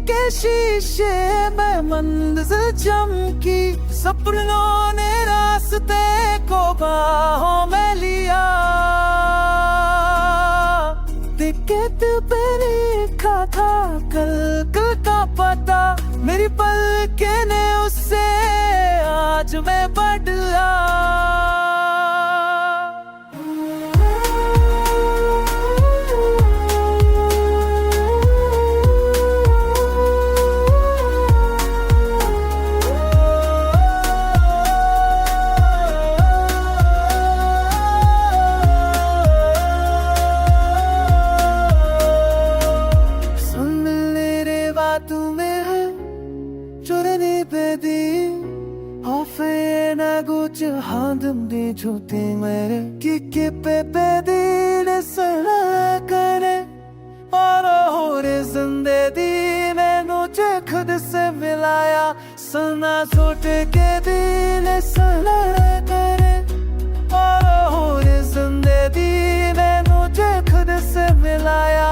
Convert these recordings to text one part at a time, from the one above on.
के शीशे में मंज़िल चमकी, सपनों ने रास्ते को बाहों में लिया। टिकट पे लिखा था कल का पता, मेरी पलके ने उससे आज मैं बदला। Handımda çöktümere Kiki pepe dile sana करे और होरे जिंदगी मैंने तुझे खुद से मिलाया सना सोच के दिल सना करे और होरे जिंदगी मैंने तुझे खुद से मिलाया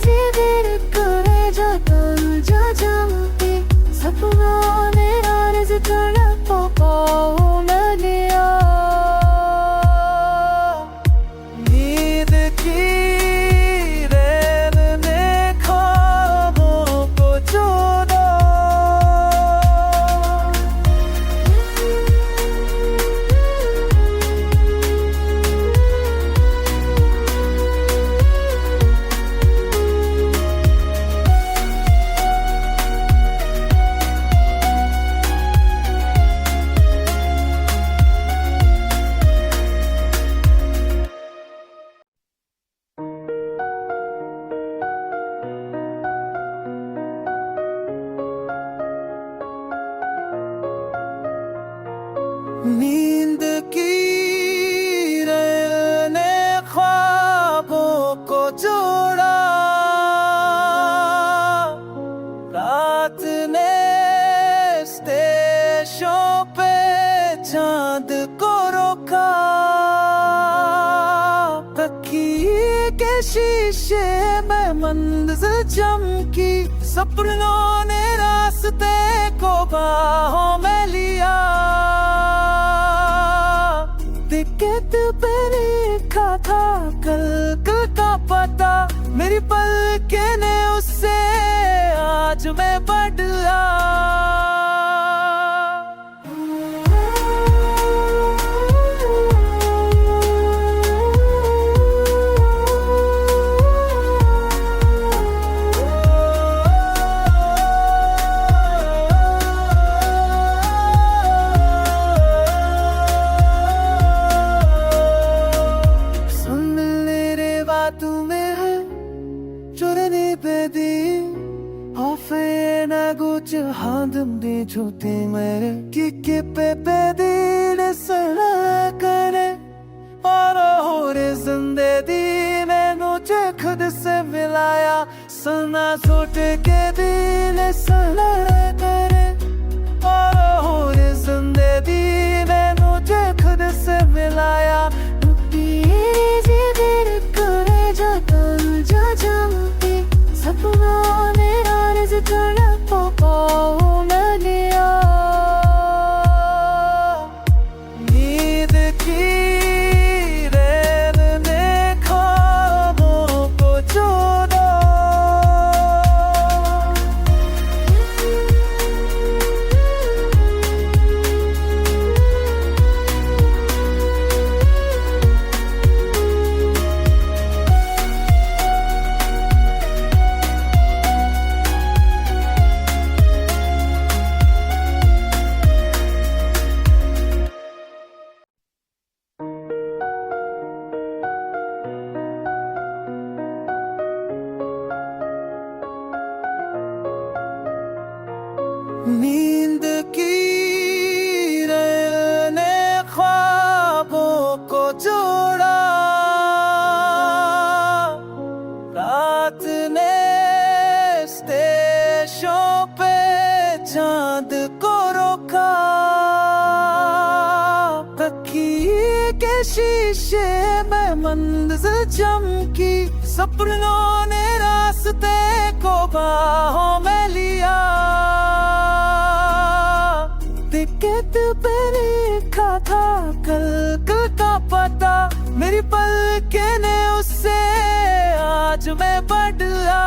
जिगर करे जाता जा जाती सपनों ने आरज़ करा पाओ मैं लिया। नींद की रेल ने ख्वाबों को जोड़ा, नींद की रेल ने ख्वाबों को जोड़ा, रात ने स्टेशन पे चांद को रोका। तकिए के शीशे में मंज़िल चमकी, सपनों ने रास्ते को बाहों में लिया। टिकट पे लिखा था कल का पता, मेरी पलके ने उससे आज मैं बदला। Handımda çöktümere Kiki pepe dile sana करे और होरे जिंदगी मैंने तुझे खुद से मिलाया सना सोच के दिल सना करे और होरे जिंदगी मैंने तुझे खुद से मिलाया जिगर करे जाता जा जाती सपनों ने आरज़ करा पाओ मैं लिया। नींद की रेल ने ख्वाबों को जोड़ा, नींद की रेल ने ख्वाबों को जोड़ा, रात ने स्टेशन पे चांद को रोका। तकिए के शीशे में मंज़िल चमकी, सपनों ने रास्ते को बाहों में लिया, टिकट पे लिखा था कल का पता, मेरी पलकें ने उससे आज मैं बदला।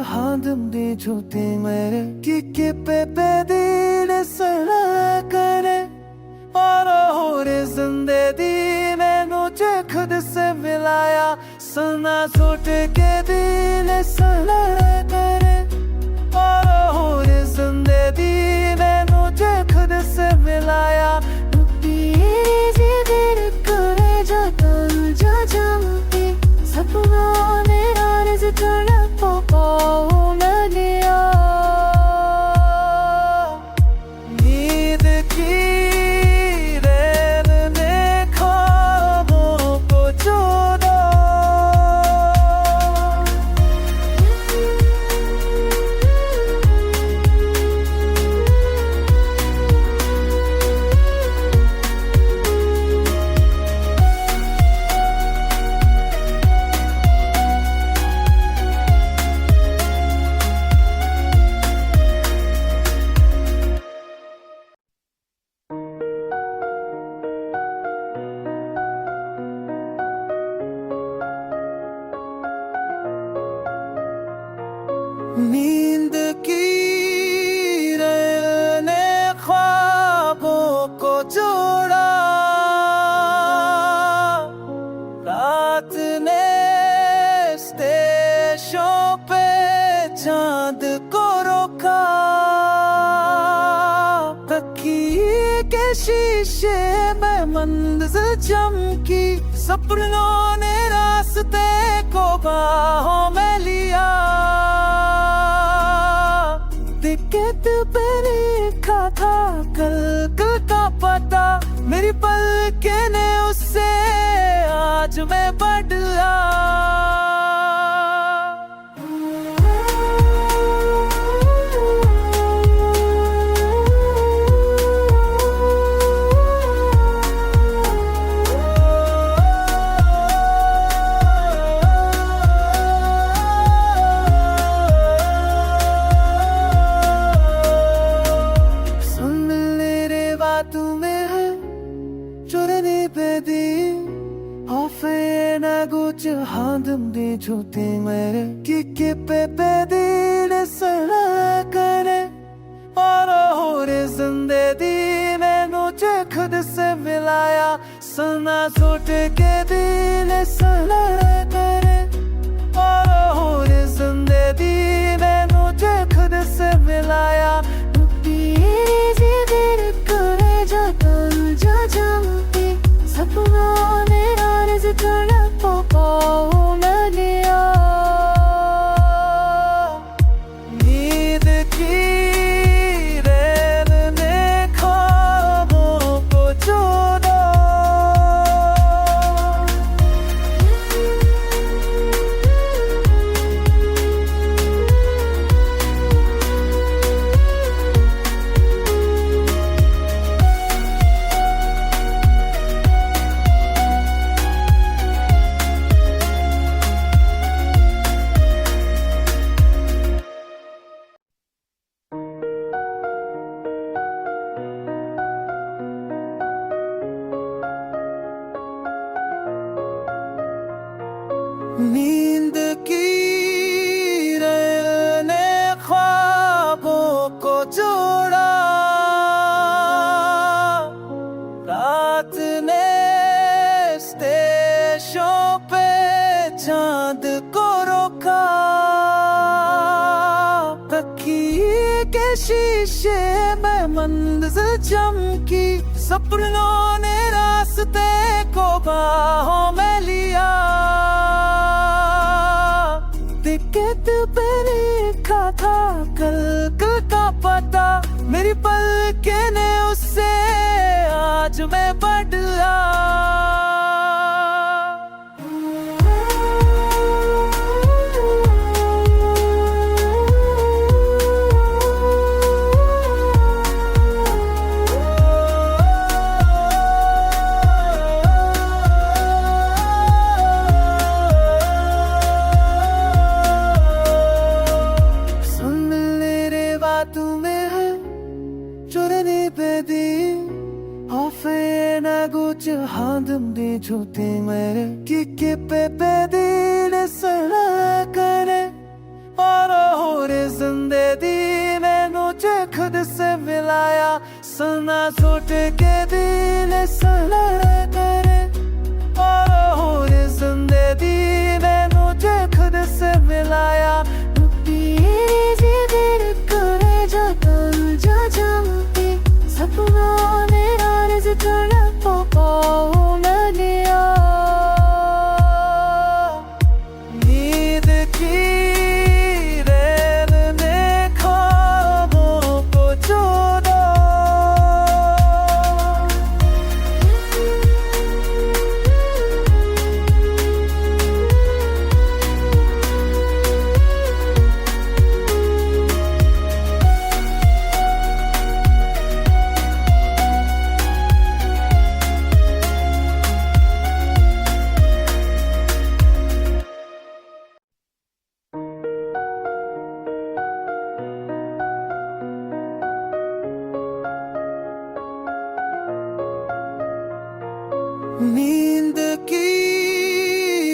हांदमदे झूठे मेरे कि पे दिल सड़ा करे और हो रे जिंदगी मैंने मुझे खुद से मिलाया, सुना झूठ के दिल सड़ा करे और हो रे जिंदगी मैंने मुझे खुद से मिलाया। करे जा जमती सपनों ने आरज़ तड़प पाओ मैं लिया, नींद की रैन ने ख्वाबों को चुरा, नींद की रैन ने ख्वाबों को जोड़ा, रात ने स्टेशन पे चांद को रोका, तकिए के शीशे में मंजिल चमकी, सपनों ने रास्ते को बाहों में लिया, टिकट पे लिखा था कल का पता, मेरी पलकें ने उससे आज मैं बदला। हांदमदे झूठे मेरे कि पे दिल सड़ा करे और हो रे जिंदगी मैंने मुझे खुद से मिलाया, सुना झूठ के दिल सड़ा करे और हो रे जिंदगी मैंने मुझे खुद से मिलाया। करे जा जमती सपनों ने आरज़ तड़प पाओ मैं लिया, नींद की रैन ने ख्वाबों को चुरा, नींद की रैन ने ख्वाबों को जोड़ा, रात ने स्टेशन पे चांद को रोका, तकिए के शीशे में मंजिल चमकी, सपनों ने रास्ते को बाहों में लिया, टिकट पे लिखा था कल का पता, मेरी पलके ने उससे आज मैं बदला। Handım çötümere ki pepedi sana kare और होरे जिंदगी मैंने तुझे खुद से मिलाया, सना सोच के दिल सना करे और होरे जिंदगी मैंने तुझे खुद से मिलाया। करे जाता जा जाती सपनों ने राज कर पाओ मैं दिया। नींद की रेल ने ख्वाबों को जोड़ा, नींद की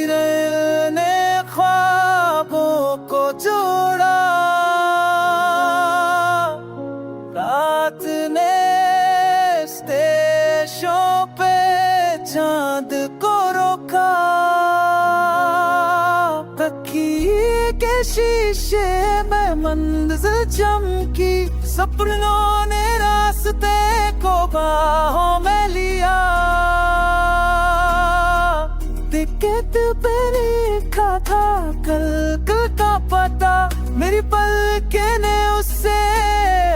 रेल ने ख्वाबों को जोड़ा, रात ने स्टेशन पे चांद को रोका, तकिए के शीशे में मंजिल चमकी, सपनों ने रास्ते को बाहों में लिया। टिकट पे लिखा था कल का पता, मेरी पलके ने उससे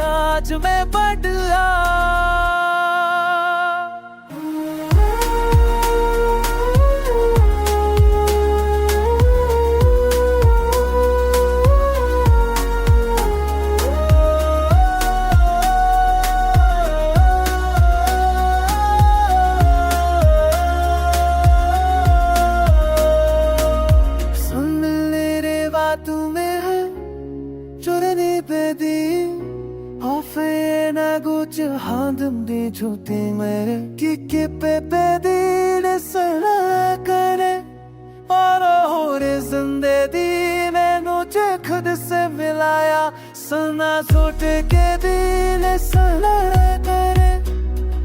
आज मैं बदला। Handım çötümere ki pepedi sana kare और होरे जिंदगी मैंने तुझे खुद से मिलाया, सना सोच के दिल सना करे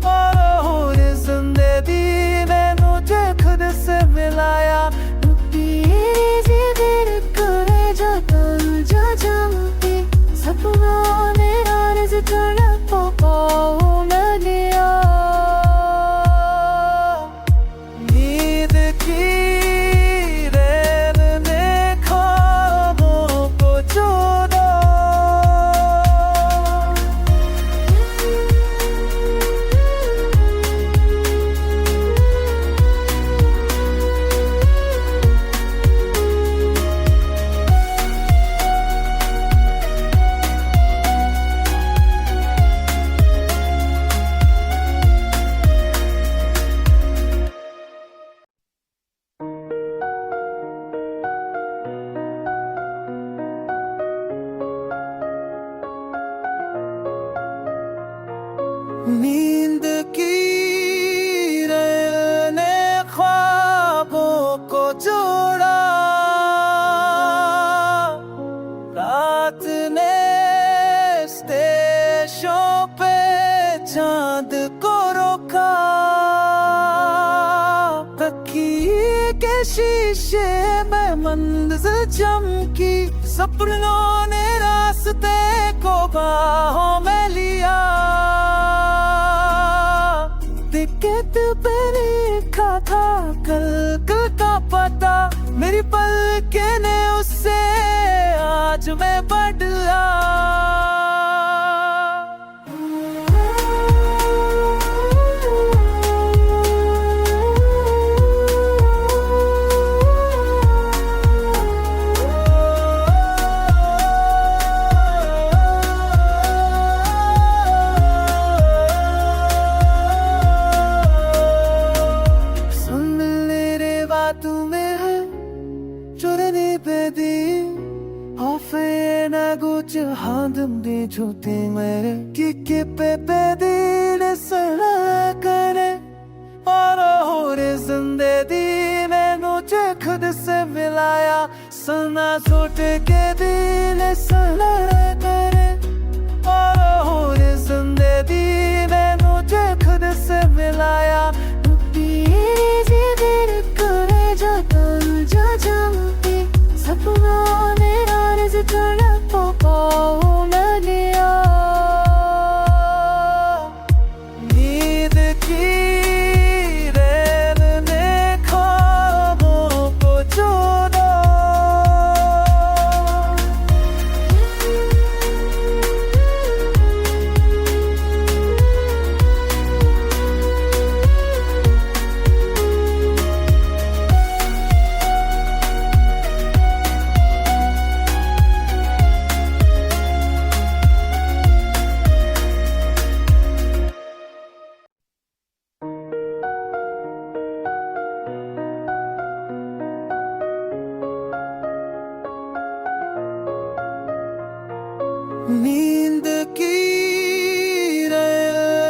और होरे जिंदगी मैंने तुझे खुद से मिलाया। करे जाता जा जाती सपनों ने राज कर पाओ मैं दिया। नींद की रेल ने ख्वाबों को जोड़ा, नींद की रेल ने ख्वाबों को जोड़ा, रात ने स्टेशन पे चांद को रोका, तकिए के शीशे में मंजिल चमकी, सपनों ने रास्ते को बाहों में लिया। टिकट पे लिखा था कल का पता, मेरी पलके ने उससे आज आज मैं बदला। Handım çote mere ki pe dil sana kare और और जिंदगी मैंने तुझे खुद से मिलाया सना सोट के दिल सना करे और जिंदगी मैंने तुझे खुद से मिलाया करे जाता जा जाती सपनों ने राज कर नींद की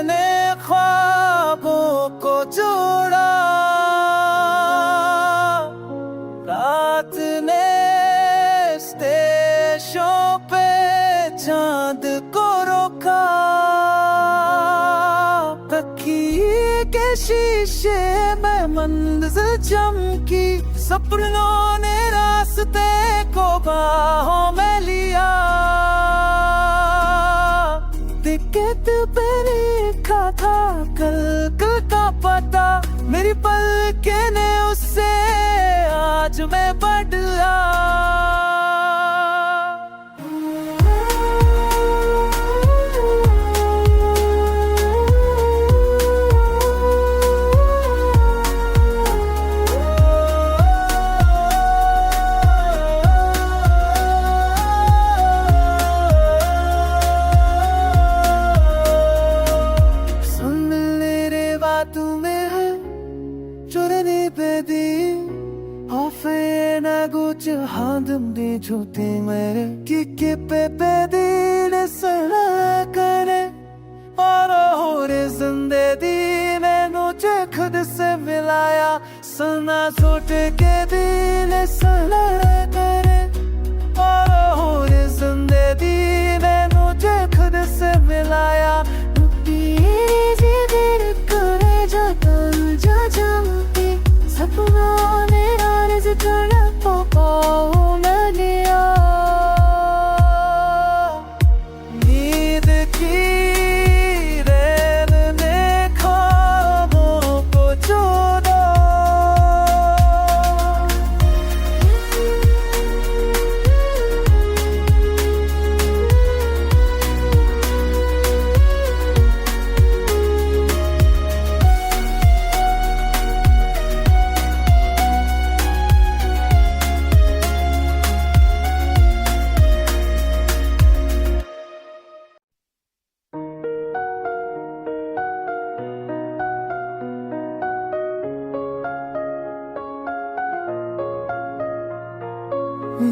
ने ख्वाबों को जोड़ा रात ने स्टेशनों पे चांद को रोका तकिए के शीशे में मंजिल चमकी सपनों ने रास्ते को बाहों में लिया टिकट पे लिखा था कल का पता मेरी पलके ने उससे आज मैं बदला। Handım çote mere ki pe dil sana kare और जिंदगी मैंने तुझे खुद से मिलाया सना सोट के दिल सना करे और जिंदगी मैंने तुझे खुद से मिलाया करे जाता जा जाती सपनों ने राज कर नींद की रेल ने ख्वाबों को जोड़ा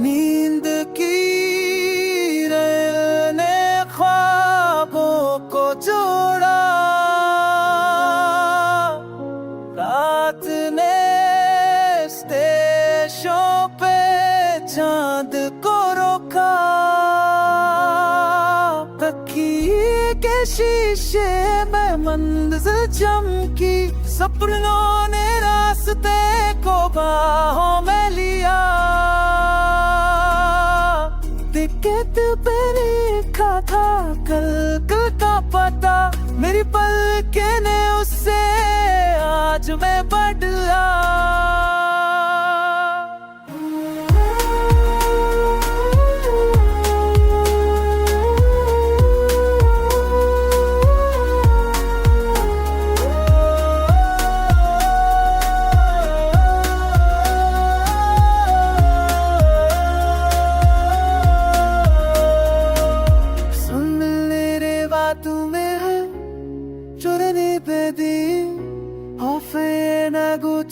नींद की ने ख्वाबों को जोड़ा रात ने स्टेशनों पे चांद को रोका तकिए के शीशे में मंजिल चमकी सपनों ने रास्ते को बाहों में लिया टिकट पे लिखा था कल का पता मेरी पलके ने उससे आज मैं बदला।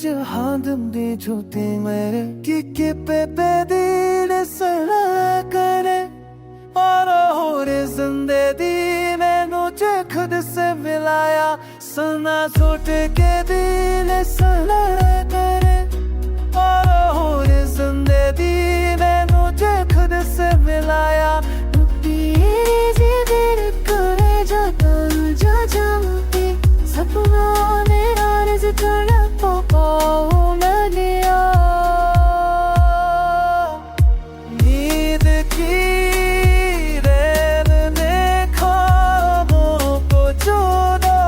한듬디 좋디 मेरे किके पे बेदीन सड़ा करे और हो रे जिंदगी मैनू जे खुद से मिलाया सना छोट के दिल सड़ा करे और हो रे जिंदगी मैनू जे खुद से मिलाया करे जाता जा जाती सपनों ने आरज़ तड़प पाओ मैंने नींद की रैन ने ख्वाबों को चुरा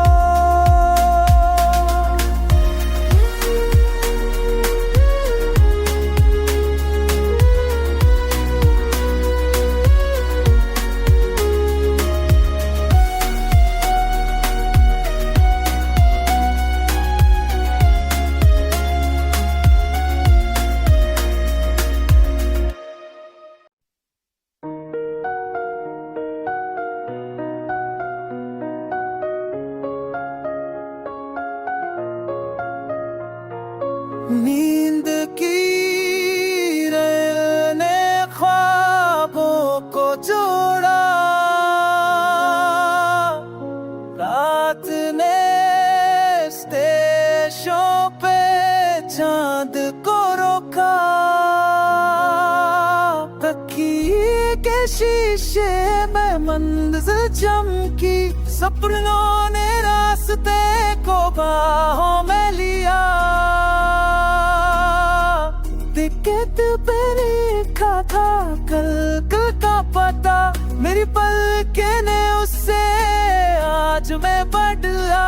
नींद की रैन ने ख्वाबों को जोड़ा रात ने स्टेशन पे चांद को रोका तकिए के शीशे में मंजिल चमकी सपनों ने रास्ते को बाहों में लिया टिकट पे लिखा था कल का पता मेरी पलकें ने उससे आज मैं बदला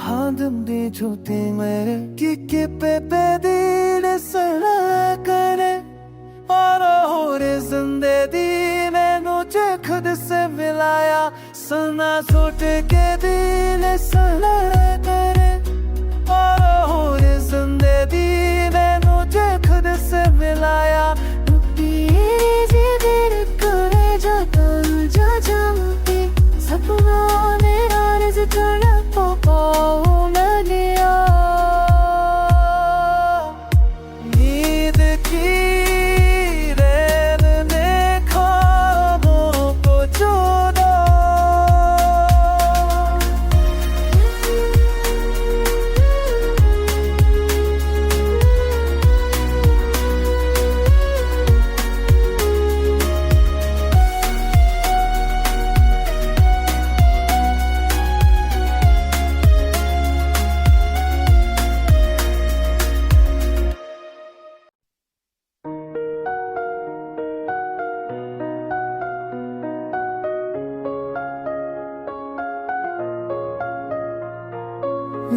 한듬디 좋디 मेरे किके पे बेदीन सड़ा करे और हो रे जिंदगी मैनू जे खुद से मिलाया सना छोट के दिल सड़ा करे और हो रे जिंदगी मैनू जे खुद से मिलाया करे जाता जा जाती सपनों ने आरज़ तड़प पाओ मैंने नींद की रैन ने ख्वाबों को चुरा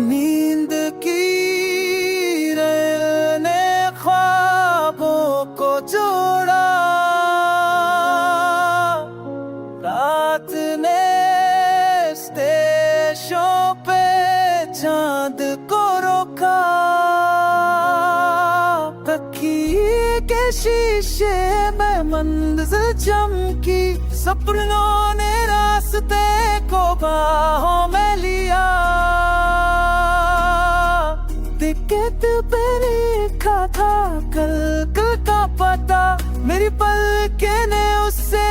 नींद की रैन ने ख्वाबों को जोड़ा रात ने स्टेशन पे चांद को रोका तकिए के शीशे में मंजिल चमकी सपनों ने रास्ते को बाहों में लिया टिकट पे लिखा था कल का पता मेरी पलकें ने उससे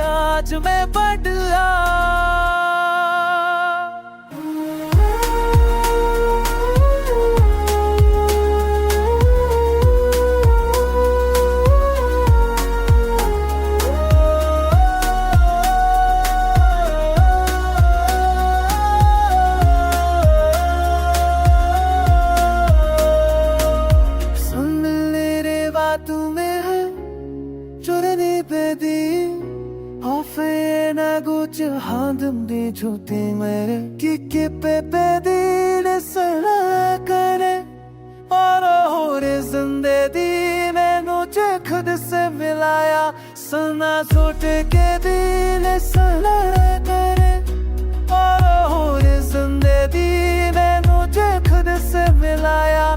आज मैं बदला 한듬디 좋디 मेरे किके पे बेदीन सड़ा करे और होरे जिंदगी मैनू जे खुद से मिलाया सुना छूट के दिल सड़ा करे और होरे जिंदगी मैनू जे खुद से मिलाया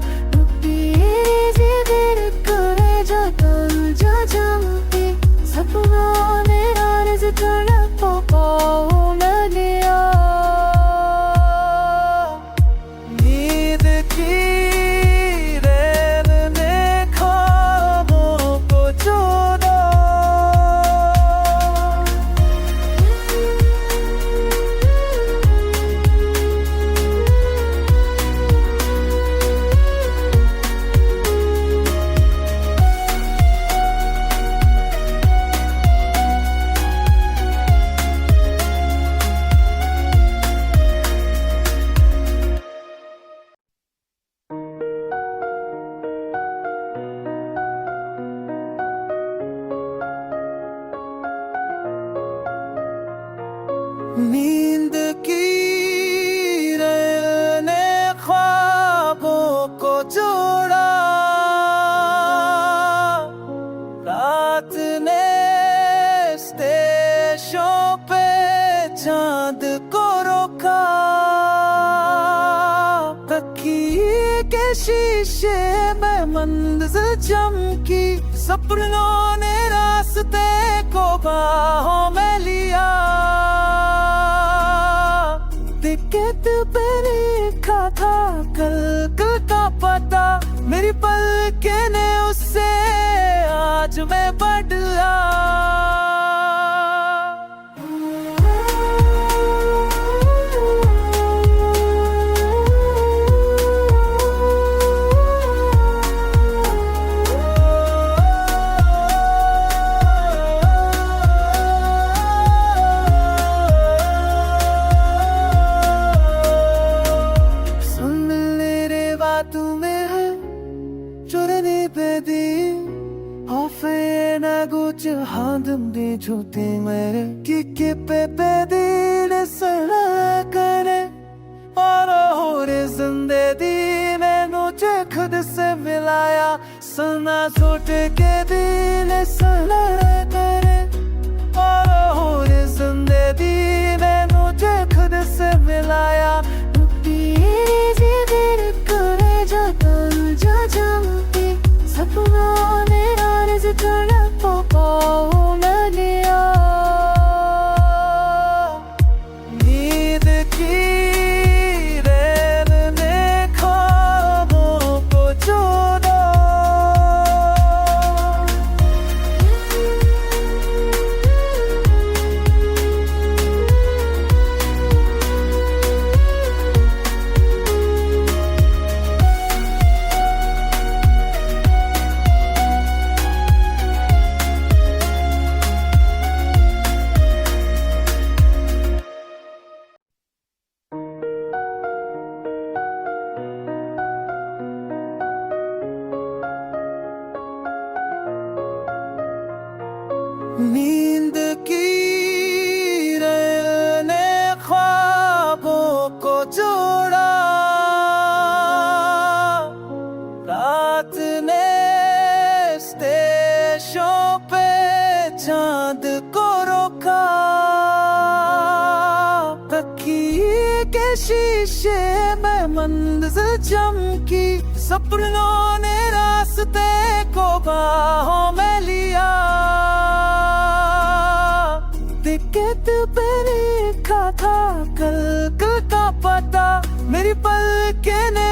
सपनों ने आरज़ तड़प पाऊं लिया नींद की रैन ने ख्वाबों को जोड़ा नींद की रैन ने ख्वाबों को जोड़ा रात ने स्टेशनों पे चांद को रोका तकिए के शीशे में मंजिल चमकी सपनों ने रास्ते को बाहों में लिया टिकट पे लिखा था कल का पता मेरी पलके ने उससे आज मैं बदला हादम दे झूठे मेरे कि पे दिल सड़ा करे और होरे जिंदगी मैनू जे खुद से मिलाया सुना छूट के दिल सड़ा करे और होरे जिंदगी मैनू जे खुद से मिलाया सपनों ने आरज़ तड़प पाऊं लिया नींद की रैन ने ख्वाबों को जोड़ा नींद की रैन ने ख्वाबों को जोड़ा रात ने स्टेशनों पे चांद को रोका तकिए के शीशे में मंजिल चमकी सपनों ने रास्ते को बाहों में लिया टिकट पे लिखा था कल का पता मेरी पलके ने